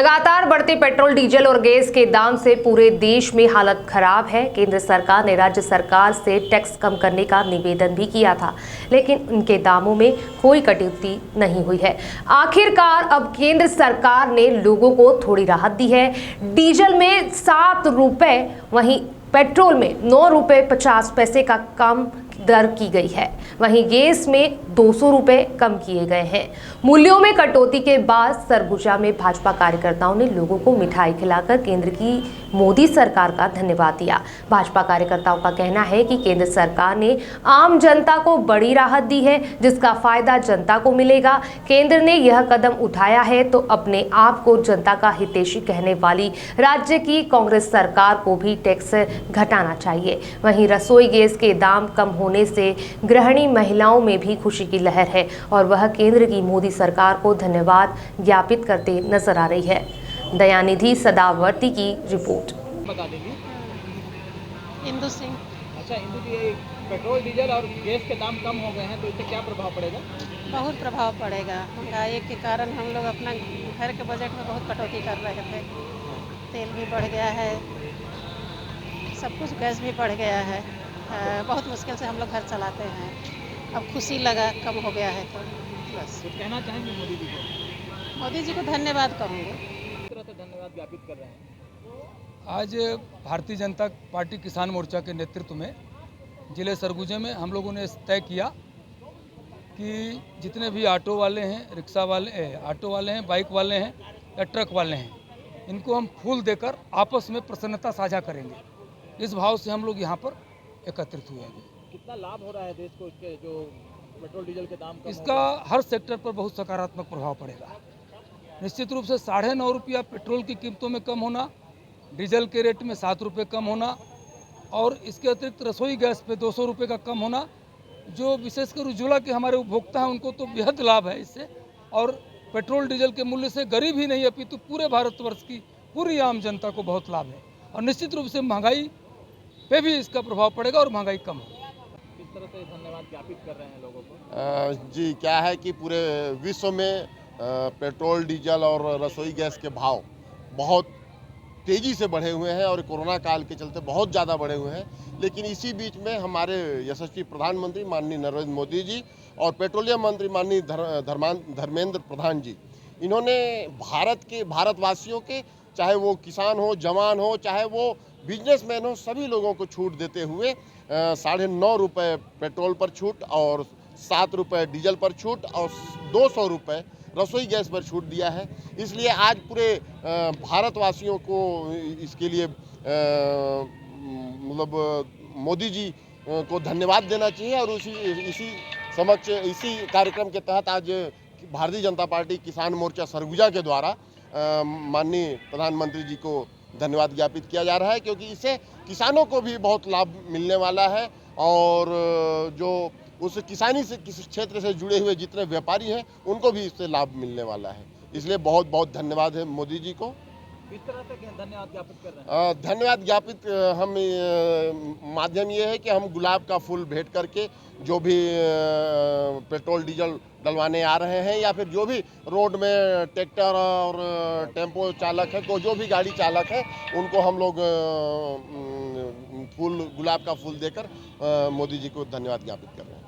लगातार बढ़ते petrol, diesel और गैस के दाम से पूरे देश में हालत खराब है। केंद्र सरकार ने राज्य सरकार से टैक्स कम करने का निवेदन भी किया था, लेकिन उनके दामों में कोई कटौती नहीं हुई है। आखिरकार अब केंद्र सरकार ने लोगों को थोड़ी राहत दी है। डीजल में 7 रुपए, वहीं पेट्रोल में 9 रुपए 50 पैसे का कम दर की गई है। वहीं गैस में 200 रुपए कम किए गए हैं। मूल्यों में कटौती के बाद सरगुजा में भाजपा कार्यकर्ताओं ने लोगों को मिठाई खिलाकर केंद्र की मोदी सरकार का धन्यवाद दिया। भाजपा कार्यकर्ताओं का कहना है कि केंद्र सरकार ने आम जनता को बड़ी राहत दी है, जिसका फायदा जनता को मिलेगा। केंद्र ने यह कदम उठाया है तो अपने आप को जनता का हितैषी कहने वाली राज्य की कांग्रेस सरकार को भी टैक्स घटाना चाहिए। वहीं रसोई गैस के दाम कम होने से गृहिणी महिलाओं में भी खुशी की लहर है और वह केंद्र की मोदी सरकार को धन्यवाद ज्ञापित करते नजर आ रही है। दयानिधि सदावर्ती की रिपोर्ट। बता देंगे। इंदु सिंह। अच्छा इंदु जी, पेट्रोल डीजल और गैस के दाम कम हो गए हैं तो इससे क्या प्रभाव पड़ेगा? बहुत प्रभाव पड़ेगा। महंगाई के कारण हम लोग अपना घर के बजट में बहुत कटौती कर रहे थे। तेल भी बढ़ गया है, सब कुछ, गैस भी बढ़ गया है। बहुत मुश्किल से हम लोग घर चलाते हैं। अब खुशी लगा कम हो गया है तो बस। कुछ कहना चाहेंगे मोदी जी को? मोदी जी को धन्यवाद कहूँगी। किस तरह से धन्यवाद ज्ञापित कर रहे हैं? आज भारतीय जनता पार्टी किसान मोर्चा के नेतृत्व में जिले सरगुजे में हम लोगों ने तय किया कि जितने भी ऑटो वाले हैं, रिक्शा वाले, ऑटो वाले हैं, बाइक वाले हैं या ट्रक वाले हैं, इनको हम फूल देकर आपस में प्रसन्नता साझा करेंगे। इस भाव से हम लोग यहाँ पर एकत्रित हुए हैं। कितना लाभ हो रहा है देश को इसके जो पेट्रोल डीजल के दाम कम इसका हर सेक्टर पर बहुत सकारात्मक प्रभाव पड़ेगा। निश्चित रूप से 9.5 रुपया पेट्रोल की कीमतों में कम होना, डीजल के रेट में 7 रुपये कम होना और इसके अतिरिक्त रसोई गैस पे 200 रुपये का कम होना, जो विशेषकर उज्ज्वला के हमारे उपभोक्ता हैं उनको तो बेहद लाभ है इससे। और पेट्रोल डीजल के मूल्य से गरीब ही नहीं अपितु पूरे भारतवर्ष की पूरी आम जनता को बहुत लाभ है और निश्चित रूप से महंगाई पे भी इसका प्रभाव पड़ेगा और महंगाई कम होगी। किस तरह से धन्यवाद ज्ञापित कर रहे हैं लोगों को? जी, क्या है कि पूरे विश्व में पेट्रोल, डीजल और रसोई गैस के भाव बहुत तेज़ी से बढ़े हुए हैं और कोरोना काल के चलते बहुत ज़्यादा बढ़े हुए हैं। लेकिन इसी बीच में हमारे यशस्वी प्रधानमंत्री माननीय नरेंद्र मोदी जी और पेट्रोलियम मंत्री माननीय धर्मेंद्र प्रधान जी, इन्होंने भारतवासियों के, चाहे वो किसान हो, जवान हो, चाहे वो बिजनेसमैन हो, सभी लोगों को छूट देते हुए 9.5 रुपये पेट्रोल पर छूट और 7 रुपये डीजल पर छूट और 200 रुपये रसोई गैस पर छूट दिया है। इसलिए आज पूरे भारतवासियों को इसके लिए मतलब मोदी जी को धन्यवाद देना चाहिए और इसी कार्यक्रम के तहत आज भारतीय जनता पार्टी किसान मोर्चा सरगुजा के द्वारा माननीय प्रधानमंत्री जी को धन्यवाद ज्ञापित किया जा रहा है, क्योंकि इससे किसानों को भी बहुत लाभ मिलने वाला है और जो उस किसानी से किस क्षेत्र से जुड़े हुए जितने व्यापारी हैं उनको भी इससे लाभ मिलने वाला है। इसलिए बहुत बहुत धन्यवाद है मोदी जी को। किस तरह से धन्यवाद ज्ञापित कर रहे हैं? धन्यवाद ज्ञापित हम माध्यम ये है कि हम गुलाब का फूल भेंट करके जो भी पेट्रोल डीजल डलवाने आ रहे हैं या फिर जो भी रोड में ट्रैक्टर और टेम्पो चालक है, को जो भी गाड़ी चालक है, उनको हम लोग गुलाब का फूल देकर मोदी जी को धन्यवाद ज्ञापित कर रहे हैं।